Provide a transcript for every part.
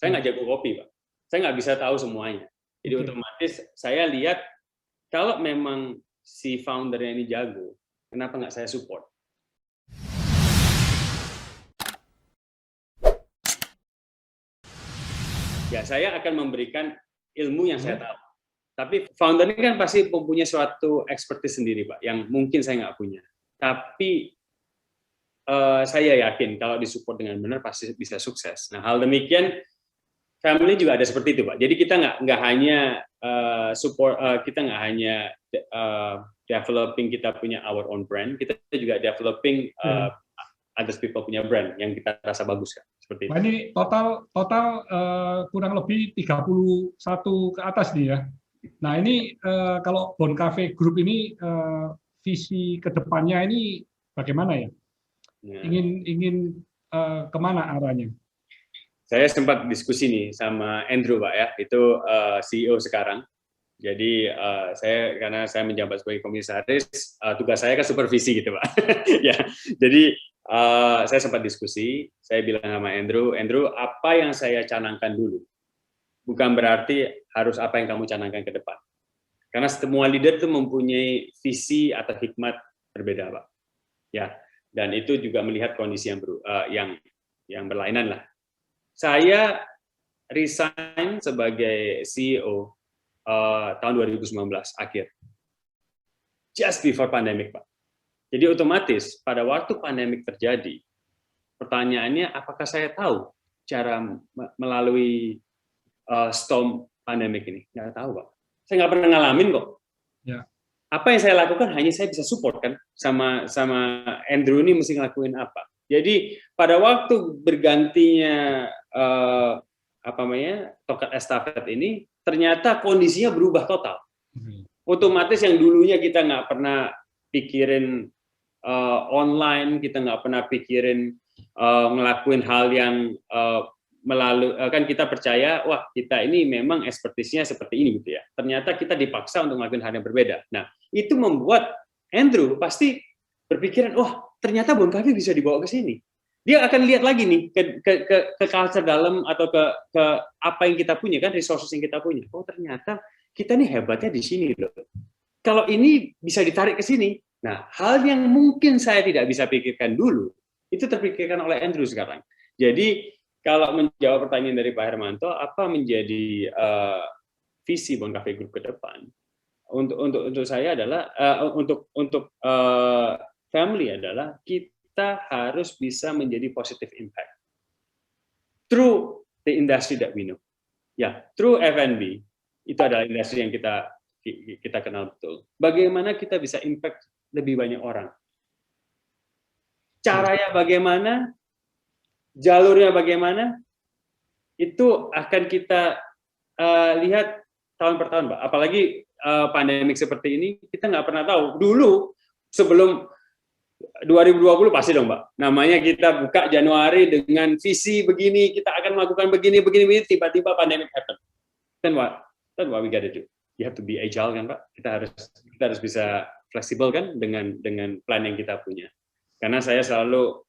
Saya nggak jago kopi, Pak. Saya nggak bisa tahu semuanya. Jadi otomatis saya lihat kalau memang si foundernya ini jago, kenapa nggak saya support? Ya, saya akan memberikan ilmu yang saya tahu. Tapi founder ini kan pasti mempunyai suatu expertise sendiri, Pak, yang mungkin saya nggak punya. Tapi saya yakin kalau disupport dengan benar pasti bisa sukses. Nah, hal demikian family juga ada seperti itu, Pak. Jadi kita nggak hanya support, kita nggak hanya developing kita punya our own brand, kita juga developing other people punya brand yang kita rasa bagus kan. Seperti itu. Nah, ini total kurang lebih 31 ke atas nih ya. Nah ini kalau Bon Cafe Group ini visi kedepannya ini bagaimana ya? Ingin kemana arahnya? Saya sempat diskusi nih sama Andrew, Pak ya, itu CEO sekarang. Jadi karena saya menjabat sebagai komisaris, tugas saya kan supervisi gitu, Pak. Ya, jadi saya sempat diskusi, saya bilang sama Andrew, apa yang saya canangkan dulu, bukan berarti harus apa yang kamu canangkan ke depan. Karena semua leader itu mempunyai visi atau hikmat berbeda, Pak. Ya, dan itu juga melihat kondisi yang berlainan lah. Saya resign sebagai CEO tahun 2019 akhir, just before pandemic, Pak. Jadi otomatis pada waktu pandemik terjadi, pertanyaannya apakah saya tahu cara melalui storm pandemik ini? Nggak tahu, Pak. Saya nggak pernah ngalamin kok. Ya. Apa yang saya lakukan hanya saya bisa support kan, sama Andrew ini mesti ngelakuin apa. Jadi pada waktu bergantinya tongkat estafet ini, ternyata kondisinya berubah total. Otomatis yang dulunya kita nggak pernah pikirin online, kita nggak pernah pikirin ngelakuin hal yang melalui, kan kita percaya, wah kita ini memang ekspertisnya seperti ini gitu ya. Ternyata kita dipaksa untuk melakukan hal yang berbeda. Nah, itu membuat Andrew pasti berpikiran, wah ternyata Bon Cafe bisa dibawa ke sini. Dia akan lihat lagi nih ke culture dalam atau ke apa yang kita punya kan, resources yang kita punya. Oh ternyata kita nih hebatnya di sini loh. Kalau ini bisa ditarik ke sini. Nah, hal yang mungkin saya tidak bisa pikirkan dulu, itu terpikirkan oleh Andrew sekarang. Jadi kalau menjawab pertanyaan dari Pak Hermanto, apa menjadi visi Bon Cafe Group ke depan? Untuk saya adalah untuk family adalah kita harus bisa menjadi positive impact through the industry that we know. Ya, through F&B itu adalah industri yang kita kenal betul. Bagaimana kita bisa impact lebih banyak orang? Caranya bagaimana? Jalurnya bagaimana, itu akan kita lihat tahun per tahun, Pak. Apalagi pandemik seperti ini, kita nggak pernah tahu. Dulu, sebelum 2020 pasti dong, Pak. Namanya kita buka Januari dengan visi begini, kita akan melakukan begini, tiba-tiba pandemik happen. Then what we gotta do? You have to be agile kan, Pak. Kita harus bisa fleksibel kan dengan plan yang kita punya. Karena saya selalu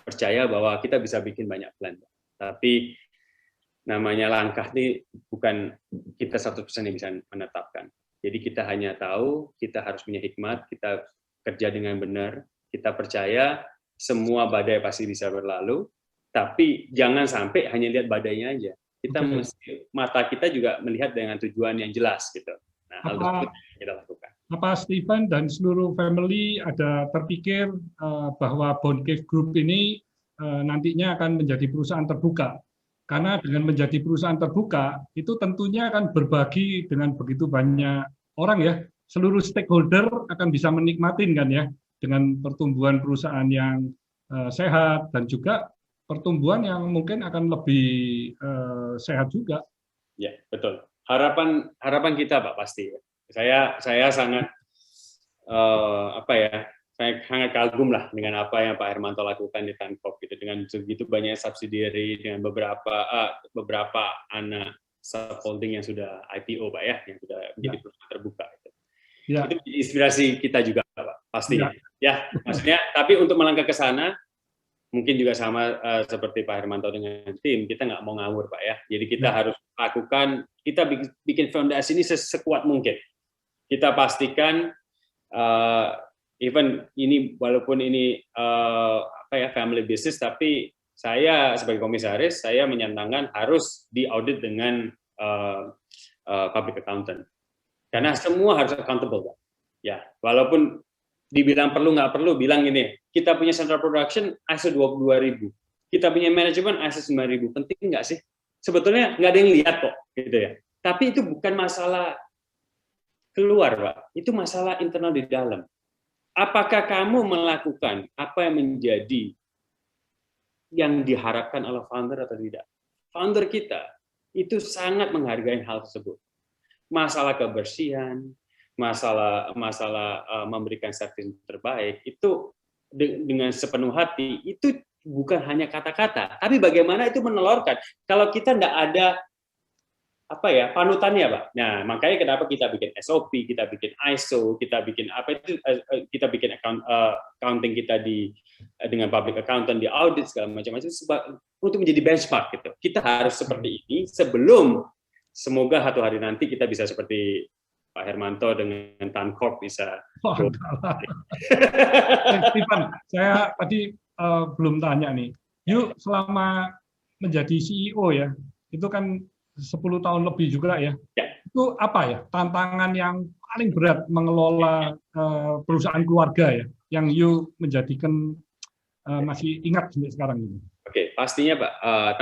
percaya bahwa kita bisa bikin banyak plan, tapi namanya langkah ini bukan kita 100% yang bisa menetapkan. Jadi kita hanya tahu, kita harus punya hikmat, kita kerja dengan benar, kita percaya semua badai pasti bisa berlalu, tapi jangan sampai hanya lihat badainya aja. Kita mesti, mata kita juga melihat dengan tujuan yang jelas gitu. Nah, hal tersebut kita lakukan. Apa Stephen dan seluruh family ada terpikir bahwa Bon Cafe Group ini nantinya akan menjadi perusahaan terbuka? Karena dengan menjadi perusahaan terbuka, itu tentunya akan berbagi dengan begitu banyak orang ya. Seluruh stakeholder akan bisa menikmatin kan ya, dengan pertumbuhan perusahaan yang sehat dan juga pertumbuhan yang mungkin akan lebih sehat juga. Ya, betul. Harapan kita, Pak, pasti. Saya sangat saya sangat kagum lah dengan apa yang Pak Hermanto lakukan di Tanpop gitu, dengan begitu banyak subsidiary, dengan beberapa anak subholding yang sudah IPO, Pak ya, yang sudah menjadi perusahaan terbuka. Gitu. Ya. Itu inspirasi kita juga, Pak, pastinya. Ya, maksudnya. Tapi untuk melangkah ke sana, mungkin juga sama seperti Pak Hermanto dengan tim, kita nggak mau ngawur Pak ya. Jadi kita harus lakukan, kita bikin fondasi ini sekuat mungkin. Kita pastikan even ini walaupun ini family business, tapi saya sebagai komisaris saya menyantangkan harus diaudit dengan public accountant. Karena semua harus accountable Pak. Ya, walaupun dibilang perlu nggak perlu, bilang ini, kita punya central production ISO 22000, kita punya manajemen ISO 9000, penting nggak sih? Sebetulnya nggak ada yang lihat kok, gitu ya. Tapi itu bukan masalah keluar, Pak. Itu masalah internal di dalam. Apakah kamu melakukan apa yang menjadi yang diharapkan oleh founder atau tidak? Founder kita itu sangat menghargai hal tersebut. Masalah kebersihan, masalah memberikan servis terbaik itu dengan sepenuh hati, itu bukan hanya kata-kata, tapi bagaimana itu menelurkan. Kalau kita tidak ada panutannya, Pak. Nah, makanya kenapa kita bikin SOP, kita bikin ISO, kita bikin kita bikin accounting kita dengan public accountant, di audit segala macam-macam untuk menjadi benchmark gitu. Kita harus seperti ini sebelum semoga satu hari nanti kita bisa seperti Pak Hermanto dengan Tancorp bisa. Stephen, saya tadi belum tanya nih. Yuk, selama menjadi CEO ya, itu kan 10 tahun lebih juga ya. Itu apa ya tantangan yang paling berat mengelola perusahaan keluarga ya, yang you menjadikan masih ingat sampai sekarang ini? Oke, pastinya Pak,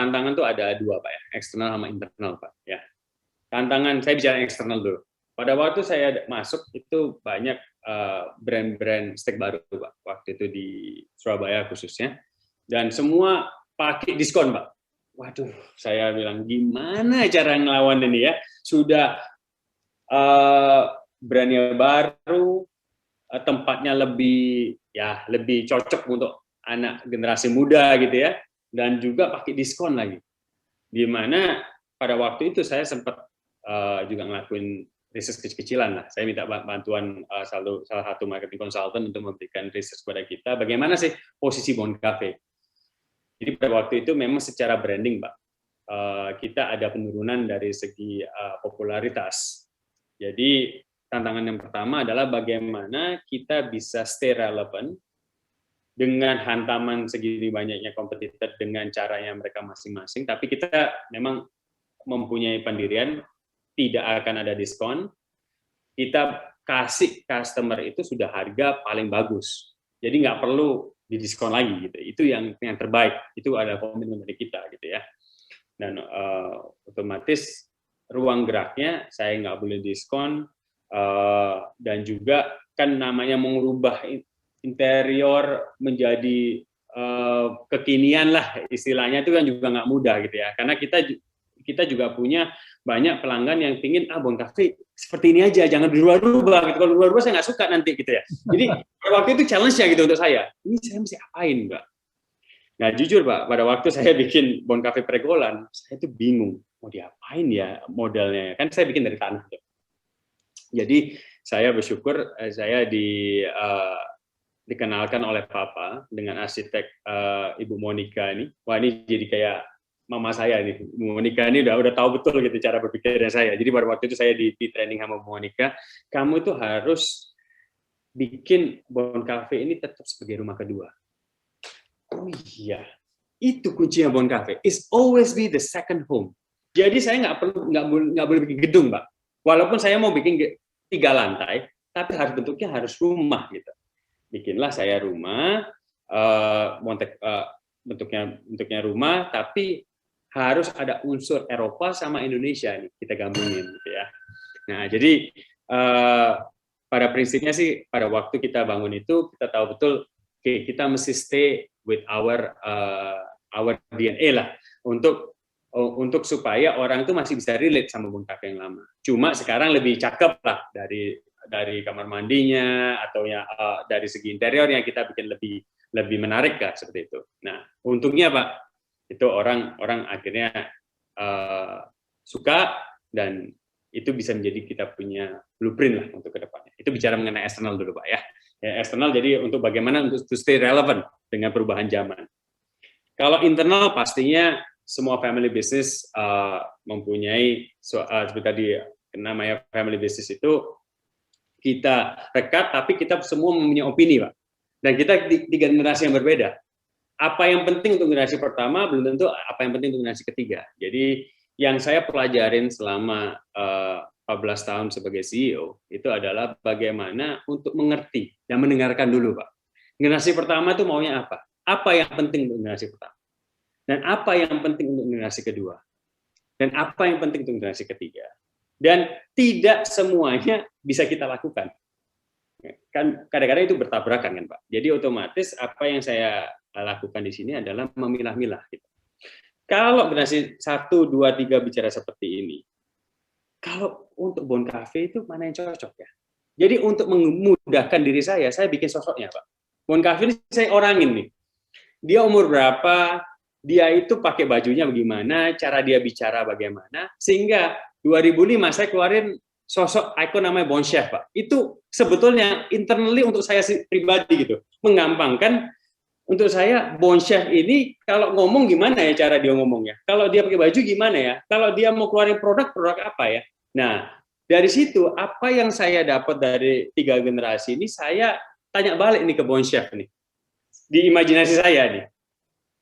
tantangan tuh ada dua Pak ya, eksternal sama internal Pak. Ya, tantangan saya bicara eksternal dulu. Pada waktu saya masuk itu banyak brand-brand steak baru Pak, waktu itu di Surabaya khususnya, dan semua pakai diskon Pak. Waduh, saya bilang gimana cara ngelawan ini ya? Sudah brandnya baru, tempatnya lebih cocok untuk anak generasi muda gitu ya, dan juga pakai diskon lagi. Dimana pada waktu itu saya sempat juga ngelakuin riset kecil-kecilan lah. Saya minta bantuan salah satu marketing consultant untuk memberikan riset kepada kita. Bagaimana sih posisi Bon Cafe? Jadi pada waktu itu memang secara branding, Pak, kita ada penurunan dari segi popularitas. Jadi tantangan yang pertama adalah bagaimana kita bisa stay relevant dengan hantaman segini banyaknya kompetitor dengan caranya mereka masing-masing. Tapi kita memang mempunyai pendirian, tidak akan ada diskon, kita kasih customer itu sudah harga paling bagus. Jadi nggak perlu didiskon lagi gitu. Itu yang terbaik. Itu adalah komitmen dari kita gitu ya. Dan otomatis ruang geraknya saya nggak boleh diskon, dan juga kan namanya mengubah interior menjadi kekinian lah istilahnya, itu kan juga nggak mudah gitu ya. Karena kita juga punya banyak pelanggan yang pingin Bon Cafe seperti ini aja, jangan berubah-ubah gitu. Kalau berubah-ubah saya nggak suka nanti gitu ya. Jadi waktu itu challenge-nya gitu untuk saya. Ini saya mesti apain, Mbak? Nah, jujur Pak, pada waktu saya bikin Bon Cafe Pregolan, saya itu bingung mau diapain ya modelnya. Kan saya bikin dari tanah. Jadi saya bersyukur saya dikenalkan oleh Papa dengan arsitek Ibu Monica ini. Wah, ini jadi kayak mama saya nih. Monica ini udah tahu betul gitu cara berpikirnya saya. Jadi pada waktu itu saya di training sama Monica, kamu itu harus bikin Bon Cafe ini tetap sebagai rumah kedua. Oh iya, itu kuncinya Bon Cafe. It's always be the second home. Jadi saya nggak boleh bikin gedung, Pak. Walaupun saya mau bikin 3 lantai, tapi bentuknya harus rumah gitu. Bikinlah saya rumah, bentuknya rumah, tapi harus ada unsur Eropa sama Indonesia nih kita gabungin gitu ya. Nah, jadi pada prinsipnya sih pada waktu kita bangun itu kita tahu betul kita mesti stay with our DNA lah untuk supaya orang itu masih bisa relate sama Bon Cafe yang lama. Cuma sekarang lebih cakep lah dari kamar mandinya atau ya dari segi interiornya kita bikin lebih menarik lah seperti itu. Nah, untungnya Pak, itu orang akhirnya suka dan itu bisa menjadi kita punya blueprint lah untuk kedepannya. Itu bicara mengenai eksternal dulu Pak ya. Eksternal jadi untuk bagaimana untuk to stay relevant dengan perubahan zaman. Kalau internal pastinya semua family business mempunyai seperti tadi namanya family business itu kita rekat, tapi kita semua mempunyai opini, Pak. Dan kita di generasi yang berbeda. Apa yang penting untuk generasi pertama belum tentu apa yang penting untuk generasi ketiga. Jadi yang saya pelajarin selama 14 tahun sebagai CEO itu adalah bagaimana untuk mengerti dan mendengarkan dulu, Pak. Generasi pertama itu maunya apa? Apa yang penting untuk generasi pertama? Dan apa yang penting untuk generasi kedua? Dan apa yang penting untuk generasi ketiga? Dan tidak semuanya bisa kita lakukan. Kan kadang-kadang itu bertabrakan kan, Pak. Jadi otomatis apa yang saya lakukan di sini adalah memilah-milah gitu. Kalau generasi 1, 2, 3 bicara seperti ini, kalau untuk Bon Cafe itu mana yang cocok ya? Jadi untuk memudahkan diri saya bikin sosoknya, Pak. Bon Cafe ini saya orangin nih. Dia umur berapa, dia itu pakai bajunya bagaimana, cara dia bicara bagaimana, sehingga 2005 saya keluarin sosok ikon namanya Bon Chef, Pak. Itu sebetulnya internally untuk saya pribadi gitu, menggampangkan untuk saya Bon Chef ini kalau ngomong gimana ya cara dia ngomongnya, kalau dia pakai baju gimana ya, kalau dia mau keluarin produk apa ya. Nah, dari situ apa yang saya dapat dari 3 generasi ini, saya tanya balik nih ke Bon Chef nih, di imajinasi saya nih.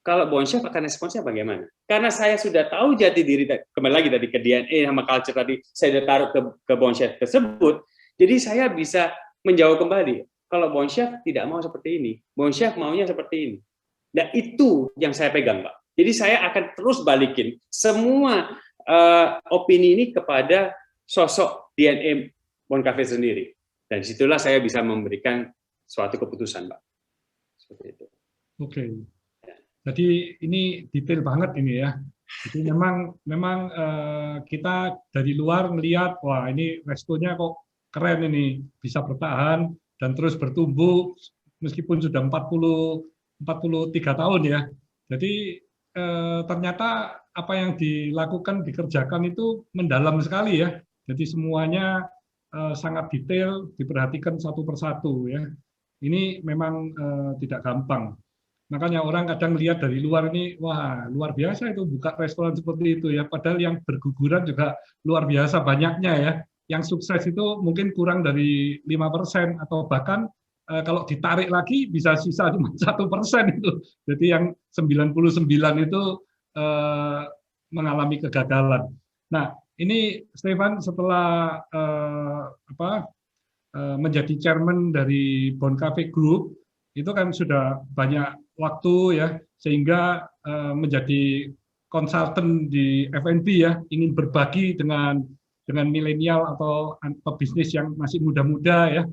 Kalau Bon Chef akan responsnya bagaimana? Karena saya sudah tahu jati diri, kembali lagi tadi ke DNA sama culture tadi, saya sudah taruh ke Bon Chef tersebut, jadi saya bisa menjawab kembali, kalau Bon Chef tidak mau seperti ini, Bon Chef maunya seperti ini. Dan itu yang saya pegang, Pak. Jadi saya akan terus balikin semua opini ini kepada sosok DNA Bon Cafe sendiri. Dan disitulah saya bisa memberikan suatu keputusan, Pak. Seperti itu. Oke. Jadi ini detail banget ini ya. Jadi memang kita dari luar melihat, wah ini restonya kok keren ini, bisa bertahan dan terus bertumbuh meskipun sudah 43 tahun ya. Jadi ternyata apa yang dilakukan, dikerjakan itu mendalam sekali ya. Jadi semuanya sangat detail, diperhatikan satu persatu ya. Ini memang tidak gampang. Makanya orang kadang lihat dari luar ini, wah luar biasa itu buka restoran seperti itu ya. Padahal yang berguguran juga luar biasa banyaknya ya. Yang sukses itu mungkin kurang dari 5% atau bahkan kalau ditarik lagi bisa sisa cuma 1% itu. Jadi yang 99 itu mengalami kegagalan. Nah ini Stefan setelah menjadi chairman dari Bon Cafe Group, itu kan sudah banyak waktu ya, sehingga menjadi konsultan di F&B ya, ingin berbagi dengan milenial atau pebisnis yang masih muda-muda ya.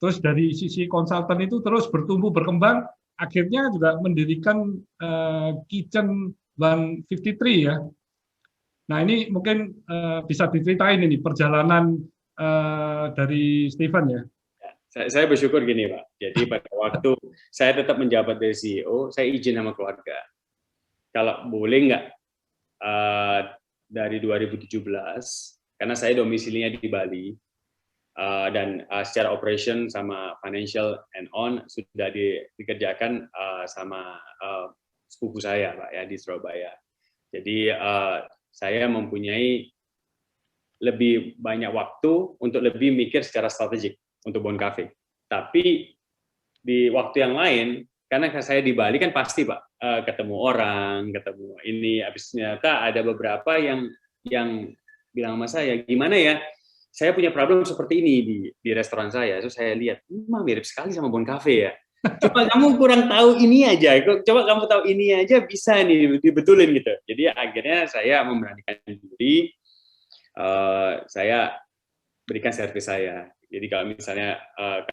Terus dari sisi konsultan itu terus bertumbuh berkembang, akhirnya juga mendirikan Kitchen 153 ya. Nah ini mungkin bisa diceritain ini perjalanan dari Stefan ya. Saya bersyukur gini, Pak. Jadi pada waktu saya tetap menjabat dari CEO, saya izin sama keluarga. Kalau boleh nggak dari 2017, karena saya domisilinya di Bali, dan secara operation sama financial and on sudah dikerjakan sama sepupu saya, Pak, ya di Surabaya. Jadi saya mempunyai lebih banyak waktu untuk lebih mikir secara strategik untuk Bon Cafe. Tapi di waktu yang lain, karena saya di Bali kan pasti Pak, ketemu orang, ketemu ini, habis ternyata ada beberapa yang bilang sama saya, gimana ya, saya punya problem seperti ini di restoran saya. Terus saya lihat, mirip sekali sama Bon Cafe ya. Coba kamu kurang tahu ini aja, coba kamu tahu ini aja bisa nih dibetulin gitu. Jadi akhirnya saya memberanikan diri, saya berikan servis saya. Jadi kalau misalnya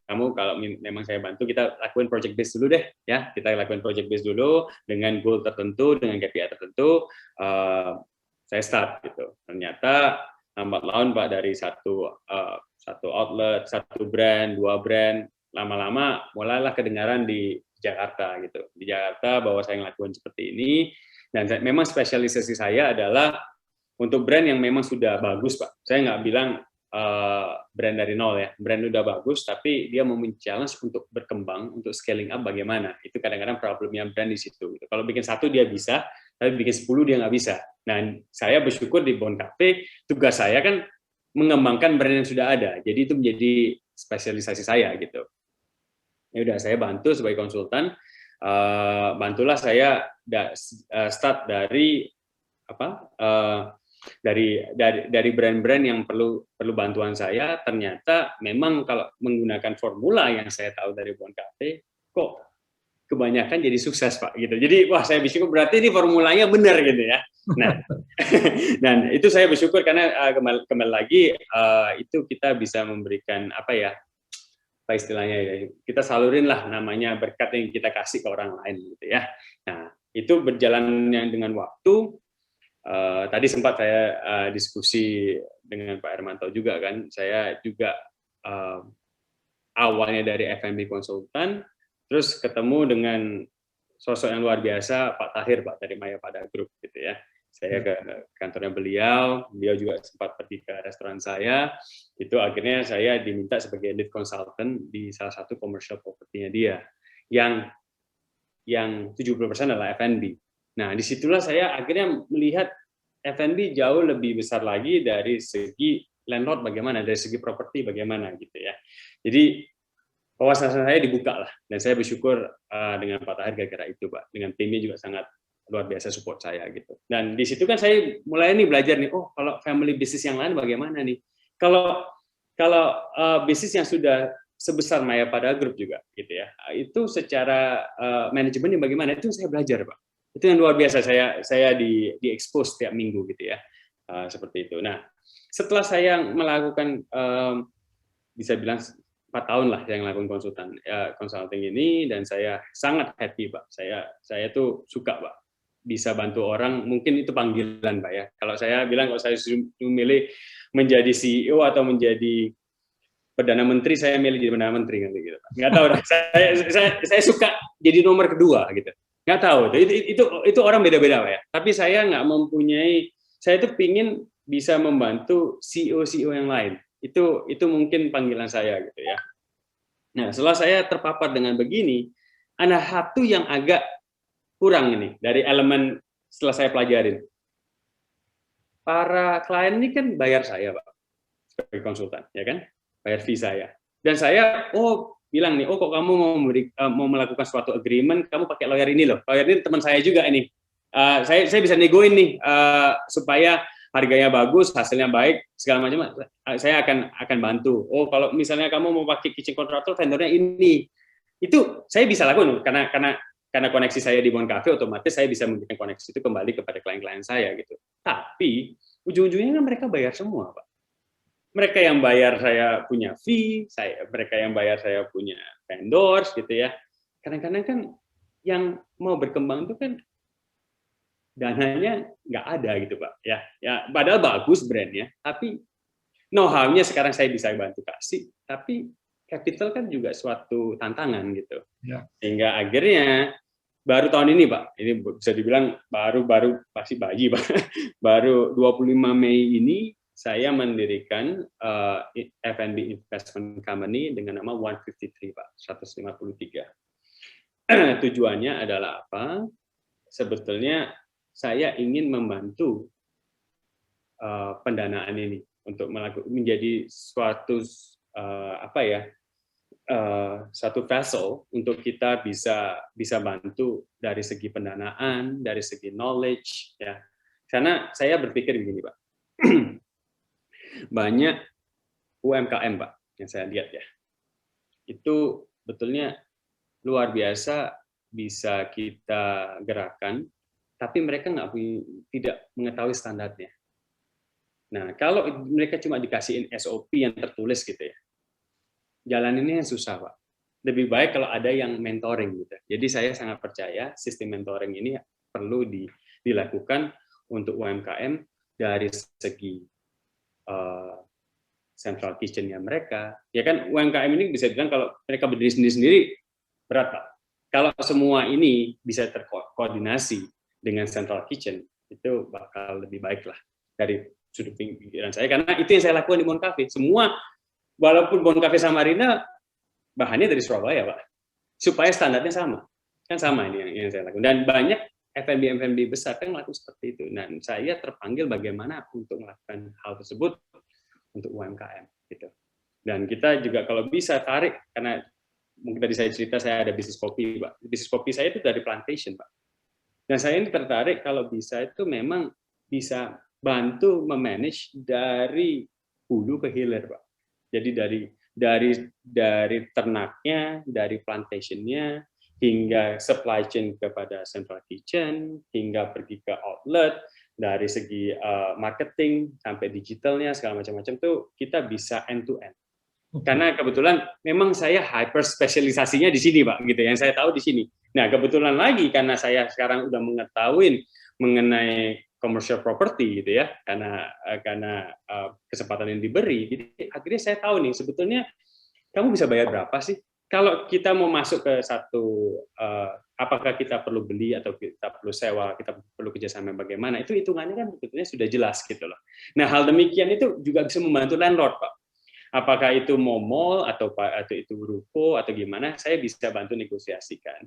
kamu kalau memang saya bantu, kita lakuin project base dulu deh ya, kita lakuin project base dulu dengan goal tertentu, dengan KPI tertentu, saya start gitu. Ternyata lambat laun Pak, dari satu outlet, satu brand, 2 brand, lama-lama mulailah kedengaran di Jakarta gitu. Di Jakarta bahwa saya ngelakuin seperti ini, dan memang spesialisasi saya adalah untuk brand yang memang sudah bagus Pak. Saya nggak bilang brand dari nol ya, brand udah bagus, tapi dia mau challenge untuk berkembang, untuk scaling up bagaimana. Itu kadang-kadang problemnya brand di situ. Kalau bikin satu dia bisa, tapi bikin 10 dia nggak bisa. Nah, saya bersyukur di Bond Cafe, tugas saya kan mengembangkan brand yang sudah ada. Jadi itu menjadi spesialisasi saya gitu. Ya udah, saya bantu sebagai konsultan. Bantulah saya start dari apa? Dari brand-brand yang perlu bantuan saya. Ternyata memang kalau menggunakan formula yang saya tahu dari Bond Cafe, kok kebanyakan jadi sukses, Pak, gitu. Jadi wah, saya bersyukur, berarti ini formulanya benar gitu ya. Nah, dan itu saya bersyukur karena kembali lagi itu kita bisa memberikan apa ya, apa istilahnya ya, kita salurin lah namanya berkat yang kita kasih ke orang lain gitu ya. Nah, itu berjalan dengan waktu. Tadi sempat saya diskusi dengan Pak Hermanto juga kan, saya juga awalnya dari F&B konsultan, terus ketemu dengan sosok yang luar biasa, Pak Tahir, Pak, dari Mayapada Group gitu ya. Saya ke kantornya beliau juga sempat pergi ke restoran saya. Itu akhirnya saya diminta sebagai lead consultant di salah satu commercial property-nya dia, yang 70% adalah F&B. Nah, disitulah saya akhirnya melihat F&B jauh lebih besar lagi dari segi landlord bagaimana, dari segi properti bagaimana gitu ya. Jadi wawasan saya dibuka lah, dan saya bersyukur dengan Pak Tahir gara-gara itu, Pak. Dengan timnya juga sangat luar biasa support saya gitu. Dan di situ kan saya mulai nih belajar nih, oh kalau family business yang lain bagaimana nih? Kalau bisnis yang sudah sebesar Mayapada Group juga gitu ya, itu secara manajemennya bagaimana? Itu saya belajar, Pak. Itu yang luar biasa, saya di expose tiap minggu gitu ya, seperti itu. Nah, setelah saya melakukan bisa bilang 4 tahun lah yang melakukan consulting ini, dan saya sangat happy, Pak. Saya tuh suka, Pak, bisa bantu orang. Mungkin itu panggilan, Pak ya. Kalau saya bilang, kalau saya memilih menjadi CEO atau menjadi Perdana Menteri, saya milih jadi Perdana Menteri gitu, Pak. Nggak tahu, saya suka jadi nomor kedua gitu. Nggak tahu, itu orang beda-beda, Pak ya. Tapi saya nggak mempunyai, saya tuh pingin bisa membantu CEO yang lain. Itu mungkin panggilan saya gitu ya. Nah, setelah saya terpapar dengan begini, ada satu yang agak kurang ini dari elemen setelah saya pelajarin. Para klien ini kan bayar saya, Pak, sebagai konsultan, ya kan? Bayar fee saya. Dan saya bilang nih, kok kamu mau melakukan suatu agreement, kamu pakai lawyer ini loh. Lawyer ini teman saya juga ini. Saya bisa negoin nih supaya harganya bagus, hasilnya baik, segala macam, saya akan bantu. Kalau misalnya kamu mau pakai kitchen contractor, vendornya ini. Itu saya bisa lakukan karena koneksi saya di Bond Cafe, otomatis saya bisa memberikan koneksi itu kembali kepada klien-klien saya gitu. Tapi ujung-ujungnya kan mereka bayar semua, Pak. Mereka yang bayar saya punya fee, mereka yang bayar saya punya vendors gitu ya. Kadang-kadang kan yang mau berkembang itu kan dananya nggak ada gitu, Pak. Ya, padahal bagus brandnya, tapi know-how-nya sekarang saya bisa bantu kasih, tapi capital kan juga suatu tantangan gitu. Ya. Sehingga akhirnya baru tahun ini, Pak, ini bisa dibilang baru pasti bayi, Pak. Baru 25 Mei ini saya mendirikan F&B Investment Company dengan nama 153, Pak, 153. Tujuannya adalah apa? Sebetulnya saya ingin membantu pendanaan ini untuk menjadi suatu satu vessel untuk kita bisa bantu dari segi pendanaan, dari segi knowledge ya. Karena saya berpikir begini, Pak. Banyak UMKM, Pak, yang saya lihat ya. Itu betulnya luar biasa bisa kita gerakan, tapi mereka tidak mengetahui standarnya. Nah, kalau mereka cuma dikasihin SOP yang tertulis gitu ya, jalan ini yang susah, Pak. Lebih baik kalau ada yang mentoring gitu. Jadi saya sangat percaya sistem mentoring ini perlu dilakukan untuk UMKM dari segi central kitchen-nya mereka. Ya kan UMKM ini bisa bilang kalau mereka berdiri sendiri berat, Pak. Kalau semua ini bisa terkoordinasi dengan central kitchen, itu bakal lebih baik lah sudut pikiran saya, karena itu yang saya lakukan di Bon Cafe. Semua, walaupun Bon Cafe Samarinda bahannya dari Surabaya, Pak, supaya standarnya sama. Kan sama ini yang saya lakukan. Dan banyak F&B besar kan melakukan seperti itu. Dan saya terpanggil bagaimana untuk melakukan hal tersebut untuk UMKM gitu. Dan kita juga kalau bisa tarik, karena mungkin tadi saya cerita saya ada bisnis kopi, Pak. Bisnis kopi saya itu dari plantation, Pak. Dan saya ini tertarik kalau bisa itu memang bisa bantu memanage dari hulu ke hilir, Pak. Jadi dari ternaknya, dari plantationnya, hingga supply chain kepada central kitchen, hingga pergi ke outlet, dari segi marketing sampai digitalnya segala macam-macam tuh kita bisa end to end. Karena kebetulan memang saya hyper spesialisasinya di sini, Pak, gitu. Yang saya tahu di sini. Nah, kebetulan lagi karena saya sekarang udah mengetahui mengenai commercial property gitu ya, karena kesempatan yang diberi. Jadi akhirnya saya tahu nih sebetulnya kamu bisa bayar berapa sih? Kalau kita mau masuk ke satu, apakah kita perlu beli atau kita perlu sewa, kita perlu kerjasama bagaimana, itu hitungannya kan sebetulnya sudah jelas gitu loh. Nah, hal demikian itu juga bisa membantu landlord, Pak. Apakah itu mall atau itu ruko atau gimana, saya bisa bantu negosiasikan.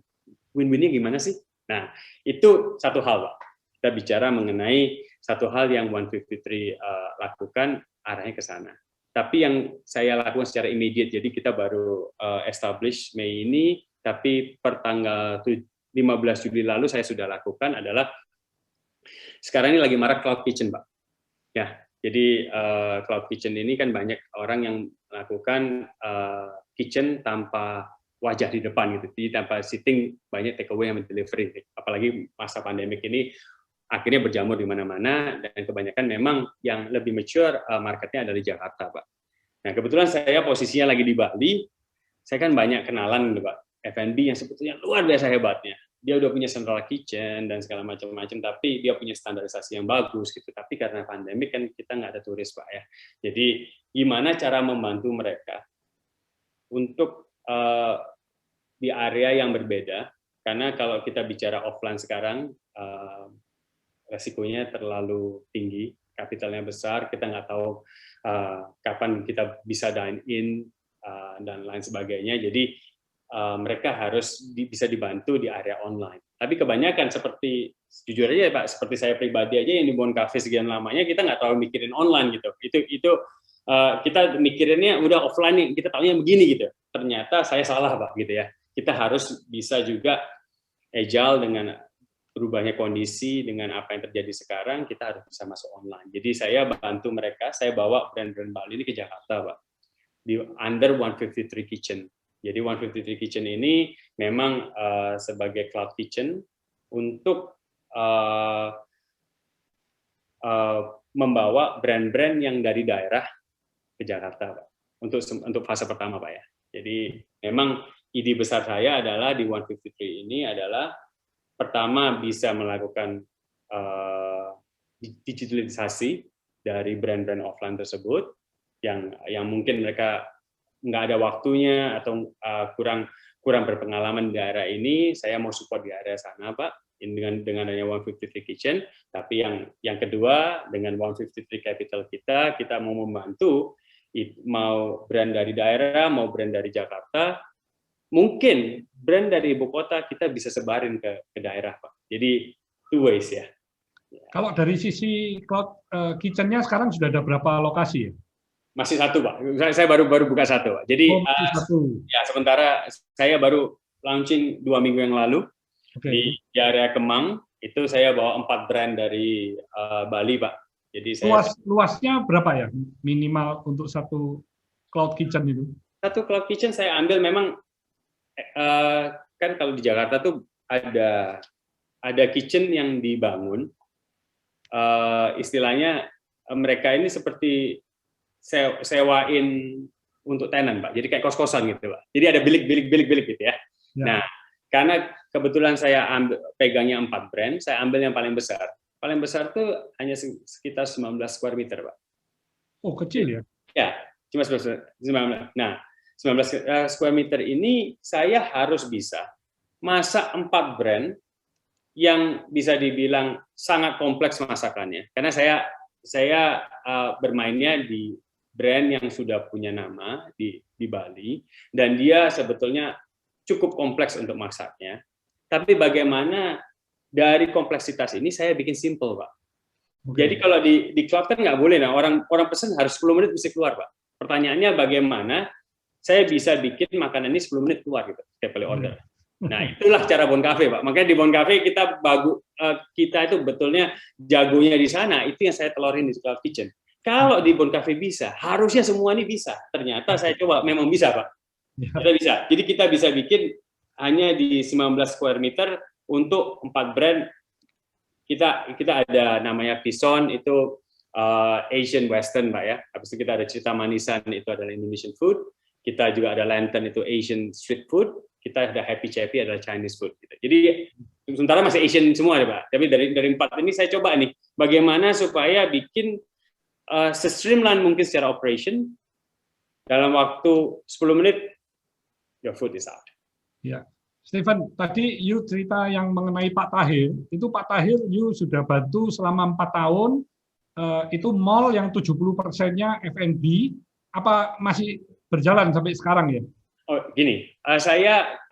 Win-winnya gimana sih? Nah, itu satu hal, Pak. Kita bicara mengenai satu hal yang 153 lakukan, arahnya ke sana. Tapi yang saya lakukan secara immediate, jadi kita baru establish Mei ini, tapi per tanggal 15 Juli lalu saya sudah lakukan adalah, sekarang ini lagi marak cloud kitchen, Pak. Ya, jadi cloud kitchen ini kan banyak orang yang melakukan kitchen tanpa wajah di depan gitu, jadi tanpa sitting, banyak take away yang delivery. Apalagi masa pandemik ini akhirnya berjamur di mana-mana, dan kebanyakan memang yang lebih mature marketnya ada di Jakarta, Pak. Nah, kebetulan saya posisinya lagi di Bali, saya kan banyak kenalan, Pak, F&B yang sebetulnya luar biasa hebatnya. Dia udah punya central kitchen dan segala macam-macam, tapi dia punya standarisasi yang bagus gitu. Tapi karena pandemik kan kita nggak ada turis, Pak, ya. Jadi gimana cara membantu mereka untuk di area yang berbeda? Karena kalau kita bicara offline sekarang, resikonya terlalu tinggi, kapitalnya besar, kita nggak tahu kapan kita bisa dine in dan lain sebagainya. Jadi mereka harus bisa dibantu di area online. Tapi kebanyakan seperti, jujur aja Pak, seperti saya pribadi aja yang di Bon Cafe sekian lamanya, kita nggak terlalu mikirin online gitu. Itu kita mikirinnya udah offline nih, kita taunya begini gitu. Ternyata saya salah, Pak, gitu ya. Kita harus bisa juga agile dengan berubahnya kondisi, dengan apa yang terjadi sekarang, kita harus bisa masuk online. Jadi saya bantu mereka, saya bawa brand-brand Bali ini ke Jakarta, Pak, di under 153 Kitchen. Jadi 153 Kitchen ini memang sebagai cloud kitchen untuk membawa brand-brand yang dari daerah ke Jakarta, Pak, untuk fase pertama, Pak, ya. Jadi memang ide besar saya adalah di 153 ini adalah pertama bisa melakukan digitalisasi dari brand-brand offline tersebut yang mungkin mereka nggak ada waktunya atau kurang berpengalaman di daerah ini. Saya mau support di area sana, Pak, dengan adanya 153 Kitchen. Tapi yang kedua, dengan 153 Capital kita mau membantu, mau brand dari daerah, mau brand dari Jakarta, mungkin brand dari ibu kota kita bisa sebarin ke daerah, Pak. Jadi two ways ya. Kalau dari sisi cloud kitchen-nya sekarang sudah ada berapa lokasi ya? Masih satu, Pak. Saya baru buka satu, Pak. Jadi ya sementara saya baru launching 2 minggu yang lalu. Di area Kemang itu saya bawa 4 brand dari Bali, Pak. Jadi luasnya berapa ya minimal untuk satu cloud kitchen itu? Satu cloud kitchen saya ambil memang kan kalau di Jakarta tuh ada kitchen yang dibangun, istilahnya mereka ini seperti sewain untuk tenan, Pak. Jadi kayak kos-kosan gitu, Pak. Jadi ada bilik gitu ya. Nah, karena kebetulan saya pegangnya 4 brand, saya ambil yang paling besar. Paling besar tuh hanya sekitar 19 square meter, Pak. Oh, kecil ya? Ya, cuma 19. Nah, 19 square meter ini saya harus bisa masak 4 brand yang bisa dibilang sangat kompleks masakannya. Karena saya saya bermainnya di brand yang sudah punya nama di Bali, dan dia sebetulnya cukup kompleks untuk masaknya. Tapi bagaimana dari kompleksitas ini saya bikin simple, Pak. Jadi kalau di cloud kan nggak boleh, nah orang pesen harus 10 menit mesti keluar, Pak. Pertanyaannya bagaimana saya bisa bikin makanan ini 10 menit keluar gitu setiap kali order. Nah, itulah cara Bon Cafe, Pak. Makanya di Bon Cafe kita itu betulnya jagonya di sana, itu yang saya telorin di Cloud Kitchen. Kalau di Bon Cafe bisa, harusnya semua ini bisa. Ternyata saya coba memang bisa, Pak. Kita bisa. Jadi kita bisa bikin hanya di 19 square meter untuk 4 brand. Kita ada namanya Pison, itu Asian Western, Pak ya. Habis itu kita ada Cerita Manisan, itu adalah Indonesian food. Kita juga ada Lantern, itu Asian street food. Kita ada Happy Chappy, adalah Chinese food. Gitu. Jadi sementara masih Asian semua ya, Pak. Tapi dari 4 ini saya coba nih, bagaimana supaya bikin se-streamline mungkin secara operation, dalam waktu 10 menit, your food is out. Ya. Stephen, tadi you cerita yang mengenai Pak Tahir, itu Pak Tahir you sudah bantu selama 4 tahun, itu mall yang 70%-nya F&B, apa masih berjalan sampai sekarang ya? Oh, gini, saya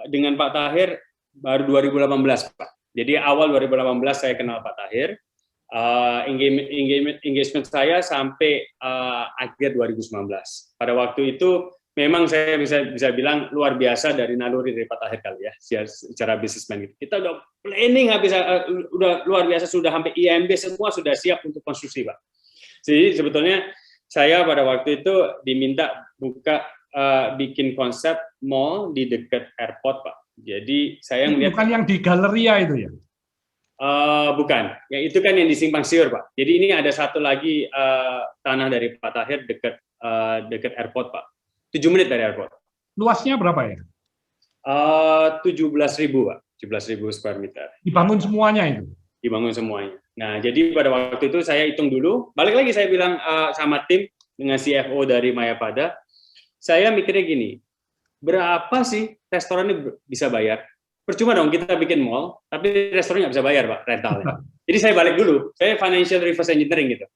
dengan Pak Tahir baru 2018, Pak. Jadi awal 2018 saya kenal Pak Tahir, engagement saya sampai akhir 2019. Pada waktu itu memang saya bisa bilang luar biasa dari naluri dari Pak Tahir kali ya, secara businessman gitu. Kita udah planning udah luar biasa, sudah sampai IMB semua sudah siap untuk konstruksi, Pak. Jadi sebetulnya saya pada waktu itu diminta bikin konsep mall di dekat airport, Pak. Jadi saya melihat bukan yang di Galleria itu ya? Bukan, ya itu kan yang di Simpang Siur, Pak. Jadi ini ada satu lagi tanah dari Pak Tahir dekat airport, Pak. 7 menit dari airport. Luasnya berapa ya? 17.000, Pak. 17.000 square meter. Dibangun semuanya itu? Dibangun semuanya. Nah, jadi pada waktu itu saya hitung dulu, balik lagi saya bilang sama tim, dengan CFO dari Mayapada, saya mikirnya gini, berapa sih restoran ini bisa bayar? Percuma dong kita bikin mall, tapi restoran nggak bisa bayar, Pak, rentalnya. Jadi saya balik dulu, saya financial reverse engineering gitu.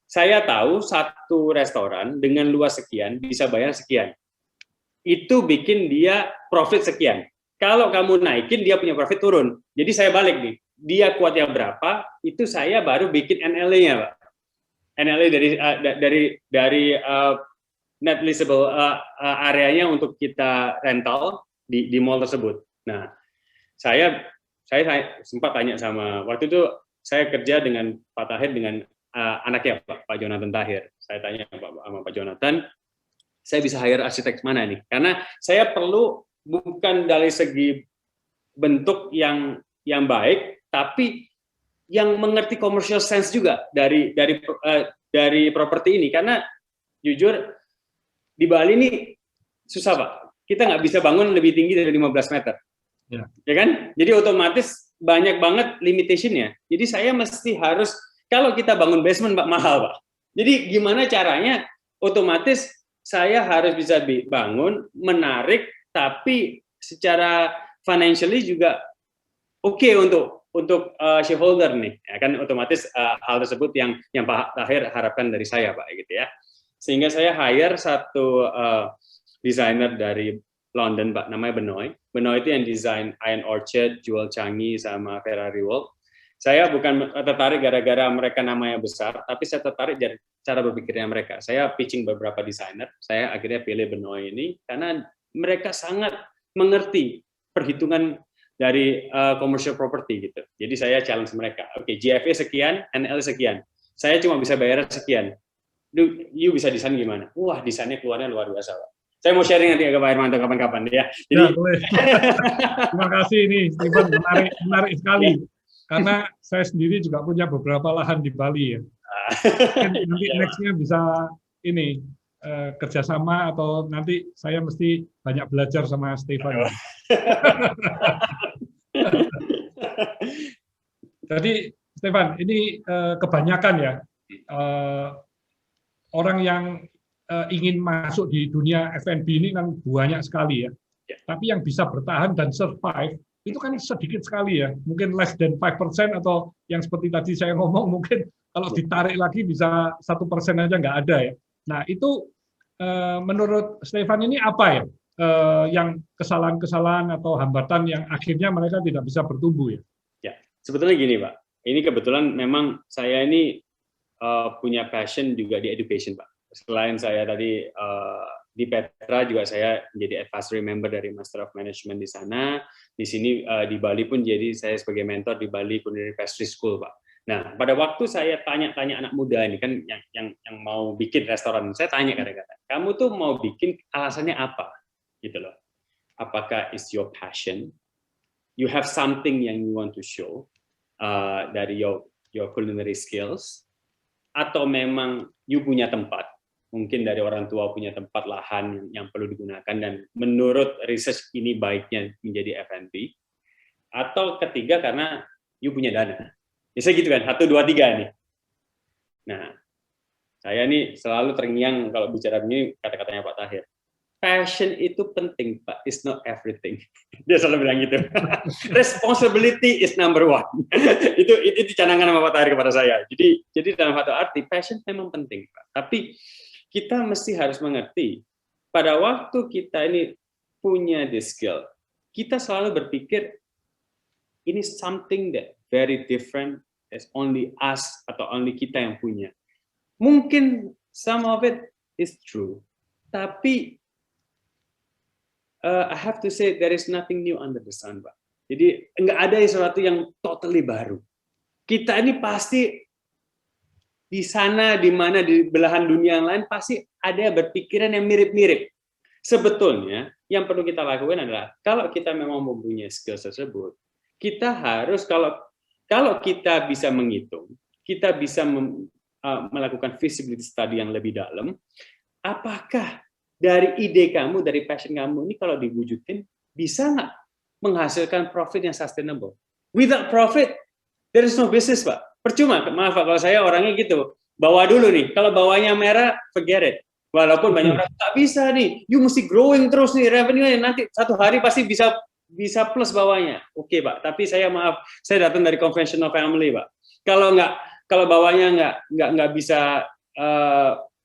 Saya tahu satu restoran dengan luas sekian bisa bayar sekian. Itu bikin dia profit sekian. Kalau kamu naikin, dia punya profit turun. Jadi saya balik nih, dia kuatnya berapa, itu saya baru bikin NLA-nya, Pak. NLA dari net leasable areanya untuk kita rental di mall tersebut. Nah, saya sempat tanya sama, waktu itu saya kerja dengan Pak Tahir dengan anaknya Pak Jonathan Tahir. Saya tanya sama Pak Jonathan, saya bisa hire arsitek mana nih? Karena saya perlu bukan dari segi bentuk yang baik, tapi yang mengerti commercial sense juga dari properti ini. Karena jujur di Bali ini susah, Pak. Kita nggak bisa bangun lebih tinggi dari 15 meter. Ya kan? Jadi otomatis banyak banget limitation-nya. Jadi saya mesti harus, kalau kita bangun basement, Pak, mahal, Pak. Jadi gimana caranya? Otomatis saya harus bisa bangun, menarik, tapi secara financially juga oke untuk shareholder nih. Ya kan otomatis hal tersebut yang Pak Tahir harapkan dari saya, Pak, gitu ya. Sehingga saya hire satu desainer dari London, Pak, namanya Benoy. Benoy itu yang desain Iron Orchard, Jewel Changi, sama Ferrari World. Saya bukan tertarik gara-gara mereka namanya besar, tapi saya tertarik dari cara berpikirnya mereka. Saya pitching beberapa desainer, saya akhirnya pilih Benoy ini karena mereka sangat mengerti perhitungan dari commercial property gitu. Jadi saya challenge mereka. Oke, GFA sekian, NL sekian. Saya cuma bisa bayar sekian. You bisa desain gimana? Wah, desainnya keluarnya luar biasa, Pak. Saya mau sharing nanti ke Pak Hermanto kapan-kapan ya. Jadi boleh. Terima kasih nih, Stephen, menarik sekali. Karena saya sendiri juga punya beberapa lahan di Bali ya. Nanti next-nya bisa ini kerjasama atau nanti saya mesti banyak belajar sama Stephen. Jadi Stephen, ini kebanyakan ya orang yang ingin masuk di dunia F&B ini kan banyak sekali ya. Tapi yang bisa bertahan dan survive itu kan sedikit sekali ya, mungkin less than 5% atau yang seperti tadi saya ngomong mungkin kalau ditarik lagi bisa 1% aja nggak ada ya. Nah itu menurut Stefan ini apa ya yang kesalahan-kesalahan atau hambatan yang akhirnya mereka tidak bisa bertumbuh ya? Ya, sebetulnya gini Pak, ini kebetulan memang saya ini punya passion juga di education Pak. Selain saya tadi di Petra juga saya menjadi advisory member dari Master of Management di sana. Di sini di Bali pun jadi saya sebagai mentor di Bali Culinary Pastry School Pak. Nah pada waktu saya tanya-tanya anak muda ini kan yang mau bikin restoran, saya tanya kadang-kadang, kamu tuh mau bikin alasannya apa, gitu loh. Apakah it's your passion, you have something yang you want to show dari your culinary skills, atau memang you punya tempat, mungkin dari orang tua punya tempat lahan yang perlu digunakan dan menurut research ini baiknya menjadi F&B, atau ketiga karena you punya dana. Biasanya gitu kan, 1, 2, 3 nih. Nah, saya nih selalu terngiang kalau bicara begini kata-katanya Pak Tahir. Passion itu penting, Pak. It's not everything. Dia selalu bilang gitu. Responsibility is number 1. itu canangan sama Pak Tahir kepada saya. Jadi dalam satu arti, passion memang penting, Pak. Tapi kita mesti harus mengerti, pada waktu kita ini punya the skill, kita selalu berpikir, ini something that very different, as only us atau only kita yang punya. Mungkin some of it is true, tapi I have to say there is nothing new under the sun, Pak. Jadi nggak ada sesuatu yang totally baru. Kita ini pasti di sana, di mana di belahan dunia yang lain pasti ada berpikiran yang mirip-mirip. Sebetulnya yang perlu kita lakukan adalah kalau kita memang mempunyai skill tersebut, kita harus kalau kita bisa menghitung, kita bisa melakukan feasibility study yang lebih dalam, apakah dari ide kamu, dari passion kamu ini kalau diwujudin, bisa nggak menghasilkan profit yang sustainable? Without profit, there is no business, Pak. Percuma, maaf Pak, kalau saya orangnya gitu. Bawa dulu nih, kalau bawanya merah, forget it. Walaupun banyak orang, nggak bisa nih, you mesti growing terus nih, revenue nanti satu hari pasti bisa plus bawahnya. Oke, Pak, tapi saya maaf, saya datang dari conventional family, Pak. Kalau bawahnya nggak bisa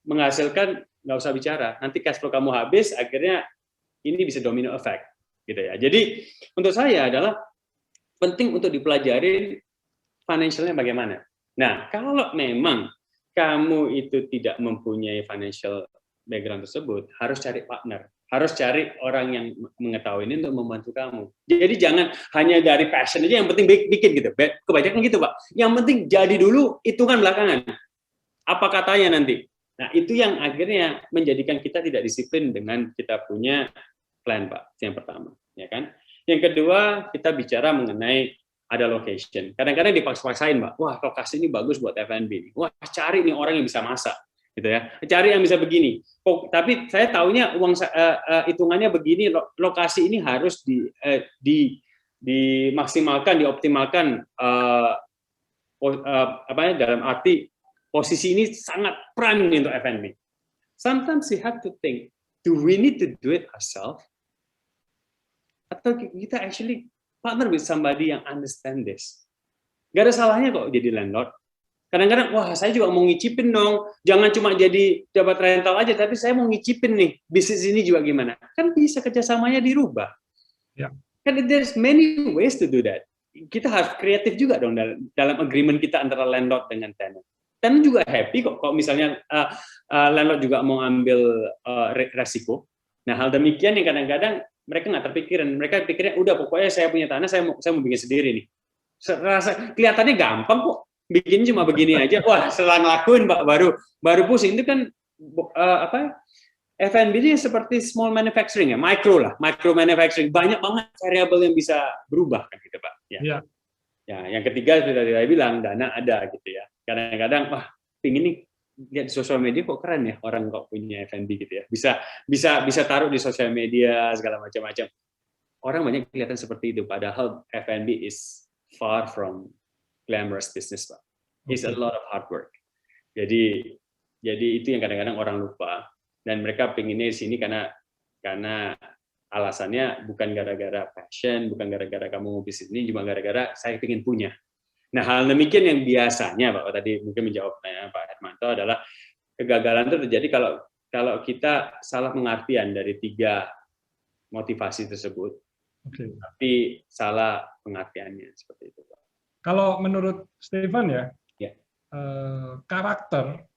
menghasilkan, nggak usah bicara. Nanti cash flow kamu habis, akhirnya ini bisa domino effect, gitu ya. Jadi untuk saya adalah penting untuk dipelajari financialnya bagaimana. Nah, kalau memang kamu itu tidak mempunyai financial background tersebut, harus cari partner. Harus cari orang yang mengetahui ini untuk membantu kamu. Jadi jangan hanya dari passion aja yang penting bikin gitu. Kebanyakan gitu, Pak. Yang penting jadi dulu, hitungan belakangan. Apa katanya nanti? Nah, itu yang akhirnya menjadikan kita tidak disiplin dengan kita punya plan, Pak. Yang pertama, ya kan? Yang kedua, kita bicara mengenai ada location. Kadang-kadang dipaksa-paksain, Pak. Wah, lokasi ini bagus buat F&B. Wah, cari nih orang yang bisa masak. Gitu ya, cari yang bisa begini. Tapi saya taunya hitungannya begini, lokasi ini harus dimaksimalkan, dioptimalkan. Dalam arti posisi ini sangat prime untuk F&B. Sometimes you have to think, do we need to do it ourselves? Atau kita actually partner with somebody yang understand this? Gak ada salahnya kok jadi landlord. Kadang-kadang, wah saya juga mau ngicipin dong, jangan cuma jadi dapat rental aja, tapi saya mau ngicipin nih, bisnis ini juga gimana. Kan bisa kerjasamanya dirubah. Ya. Kan there's many ways to do that. Kita harus kreatif juga dong dalam agreement kita antara landlord dengan tenant. Tenant juga happy kok, kalau misalnya landlord juga mau ambil resiko. Nah hal demikian yang kadang-kadang mereka nggak terpikiran. Mereka pikirnya, udah pokoknya saya punya tanah, saya mau bikin sendiri nih. Kelihatannya gampang kok. Bikin cuma begini aja, wah setelah ngelakuin Pak baru pusing. Itu kan F&B ini seperti small manufacturing ya, micro manufacturing, banyak banget variabel yang bisa berubah kan gitu Pak. Ya. Ya, yang ketiga sudah saya bilang dana ada gitu ya. Kadang-kadang wah pingin nih lihat di sosial media kok keren ya orang kok punya F&B gitu ya, bisa taruh di sosial media segala macam-macam. Orang banyak kelihatan seperti itu, padahal F&B is far from glamorous business, Pak. It's a lot of hard work. Jadi itu yang kadang-kadang orang lupa, dan mereka pinginnya di sini karena alasannya bukan gara-gara passion, bukan gara-gara kamu mau bisnis ini, cuma gara-gara saya ingin punya. Nah, hal demikian yang biasanya, Pak, tadi mungkin menjawab Pak Hermanto adalah kegagalan itu terjadi kalau kita salah pengertian dari 3 motivasi tersebut, tapi salah pengertiannya seperti itu, Pak. Kalau menurut Stefan ya, karakter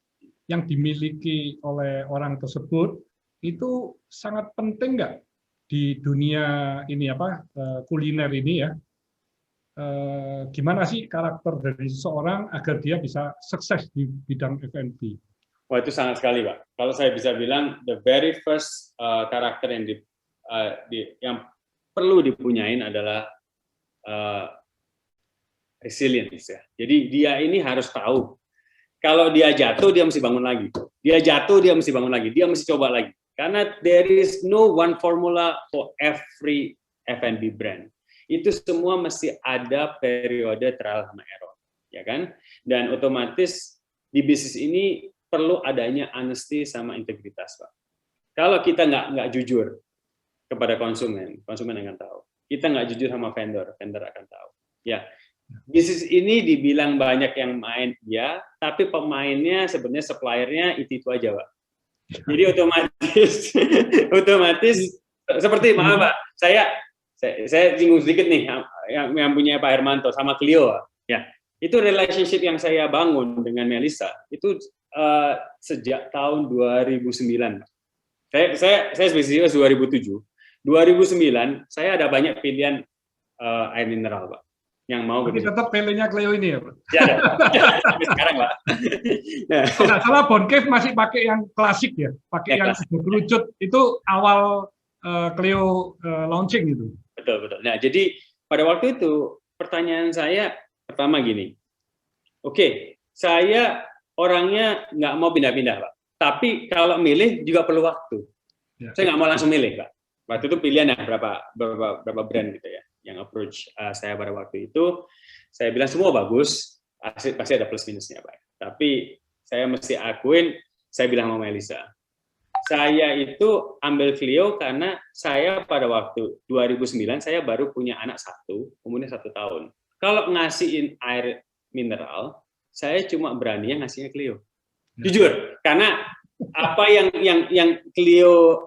yang dimiliki oleh orang tersebut itu sangat penting nggak di dunia ini kuliner ini ya? Gimana sih karakter dari seseorang agar dia bisa sukses di bidang F&B? Wah, itu sangat sekali, Pak. Kalau saya bisa bilang, the very first karakter yang perlu dipunyain adalah resilience ya. Jadi dia ini harus tahu kalau dia jatuh dia mesti bangun lagi. Dia jatuh dia mesti bangun lagi. Dia mesti coba lagi. Karena there is no one formula for every F&B brand. Itu semua mesti ada periode trial sama error, ya kan? Dan otomatis di bisnis ini perlu adanya honesty sama integritas, Pak. Kalau kita nggak jujur kepada konsumen akan tahu. Kita nggak jujur sama vendor akan tahu. Ya, bisnis ini dibilang banyak yang main, ya, tapi pemainnya sebenarnya suppliernya itu aja, Pak. Jadi otomatis seperti maaf, Pak, saya singgung sedikit nih yang punya Pak Hermanto sama Clio, ya. Itu relationship yang saya bangun dengan Melissa itu sejak tahun 2009. Saya spesifiknya 2007. 2009 saya ada banyak pilihan air mineral, Pak, yang mau. Tapi tetap pilihnya Clio ini ya, Pak? Ya, sampai sekarang, Pak. Nah, kalau salah Bon Cave masih pakai yang klasik ya, pakai yang kerucut itu awal Clio launching itu. Betul. Nah, jadi pada waktu itu pertanyaan saya pertama gini, oke, saya orangnya nggak mau pindah-pindah, Pak. Tapi kalau milih juga perlu waktu. Ya. Saya nggak mau langsung milih, Pak. Waktu itu pilihan berapa brand gitu ya, yang approach saya pada waktu itu. Saya bilang semua bagus, pasti ada plus minusnya, Pak. Tapi saya mesti akuin, saya bilang sama Melissa, saya itu ambil Clio karena saya pada waktu 2009 saya baru punya anak 1, umurnya 1 tahun. Kalau ngasihin air mineral, saya cuma beraninya ngasihnya Clio. Jujur, karena apa yang Clio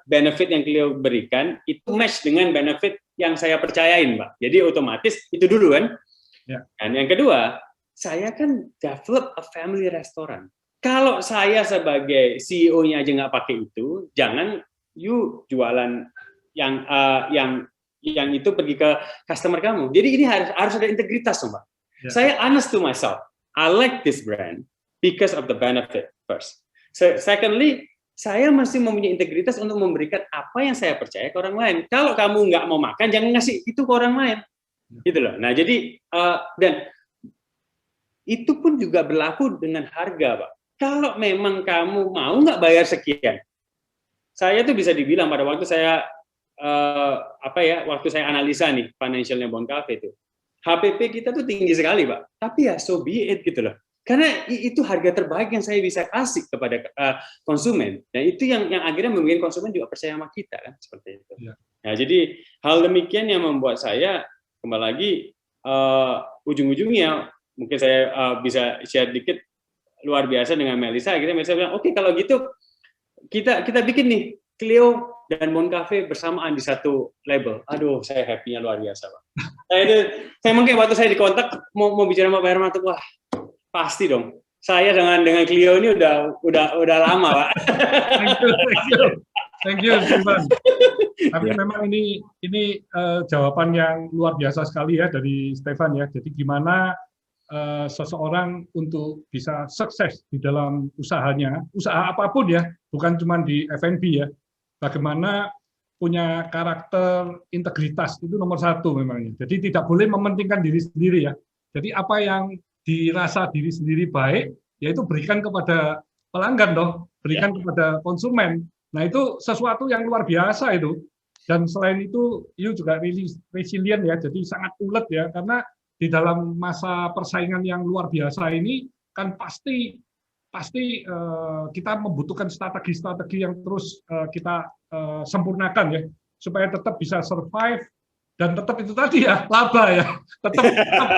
benefit yang Clio berikan itu match dengan benefit yang saya percayain, Pak. Jadi otomatis itu dulu kan. Ya. Dan yang kedua, saya kan develop a family restaurant. Kalau saya sebagai CEO-nya aja nggak pakai itu, jangan you jualan yang itu pergi ke customer kamu. Jadi ini harus ada integritas, Pak. Yeah. Saya honest to myself. I like this brand because of the benefit first. Secondly, saya masih mempunyai integritas untuk memberikan apa yang saya percaya ke orang lain. Kalau kamu nggak mau makan, jangan ngasih itu ke orang lain. Gitu loh. Nah, jadi dan itu pun juga berlaku dengan harga, Pak. Kalau memang kamu mau nggak bayar sekian, saya tuh bisa dibilang pada waktu saya waktu saya analisa nih financialnya Bon Cafe itu, HPP kita tuh tinggi sekali, Pak. Tapi ya so be it gitu loh. Karena itu harga terbaik yang saya bisa kasih kepada konsumen. Dan itu yang akhirnya membuat konsumen juga percaya sama kita kan, seperti itu. Ya. Nah, jadi hal demikian yang membuat saya kembali lagi ujung-ujungnya mungkin saya bisa share dikit luar biasa dengan Melissa. Akhirnya Melissa bilang, oke, kalau gitu kita bikin nih Clio dan Bon Cafe bersamaan di satu label. Aduh, saya happy-nya luar biasa, Pak. Saya mungkin waktu saya dikontak mau bicara sama Pak Hermanto, wah pasti dong. Saya dengan Clio ini udah lama, Pak. Thank you, Stefan. Tapi memang ini jawaban yang luar biasa sekali ya dari Stefan ya. Jadi gimana seseorang untuk bisa sukses di dalam usahanya, usaha apapun ya, bukan cuma di F&B ya. Bagaimana punya karakter integritas itu nomor 1 memangnya. Jadi tidak boleh mementingkan diri sendiri ya. Jadi apa yang dirasa diri sendiri baik, yaitu berikan kepada pelanggan berikan kepada konsumen. Nah itu sesuatu yang luar biasa itu. Dan selain itu, you juga resilient ya, jadi sangat ulet ya, karena di dalam masa persaingan yang luar biasa ini kan pasti pasti kita membutuhkan strategi-strategi yang terus kita sempurnakan ya, supaya tetap bisa survive dan tetap itu tadi ya, laba ya, tetap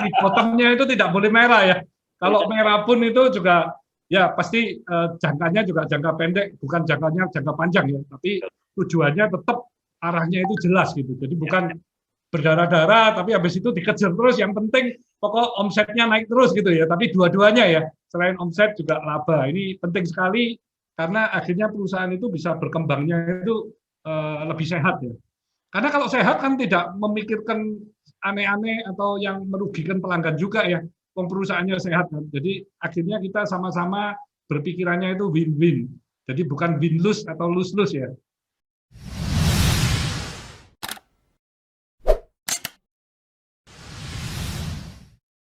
di bottomnya itu tidak boleh merah ya. Kalau merah pun itu juga ya pasti jangkanya juga jangka pendek, bukan jangka panjang ya, tapi tujuannya tetap arahnya itu jelas gitu. Jadi bukan berdarah-darah, tapi habis itu dikejar terus. Yang penting pokok omsetnya naik terus gitu ya. Tapi dua-duanya ya, selain omset juga laba. Ini penting sekali karena akhirnya perusahaan itu bisa berkembangnya itu lebih sehat ya. Karena kalau sehat kan tidak memikirkan aneh-aneh atau yang merugikan pelanggan juga ya. Perusahaannya sehat kan. Jadi akhirnya kita sama-sama berpikirannya itu win-win. Jadi bukan win-lose atau lose-lose ya.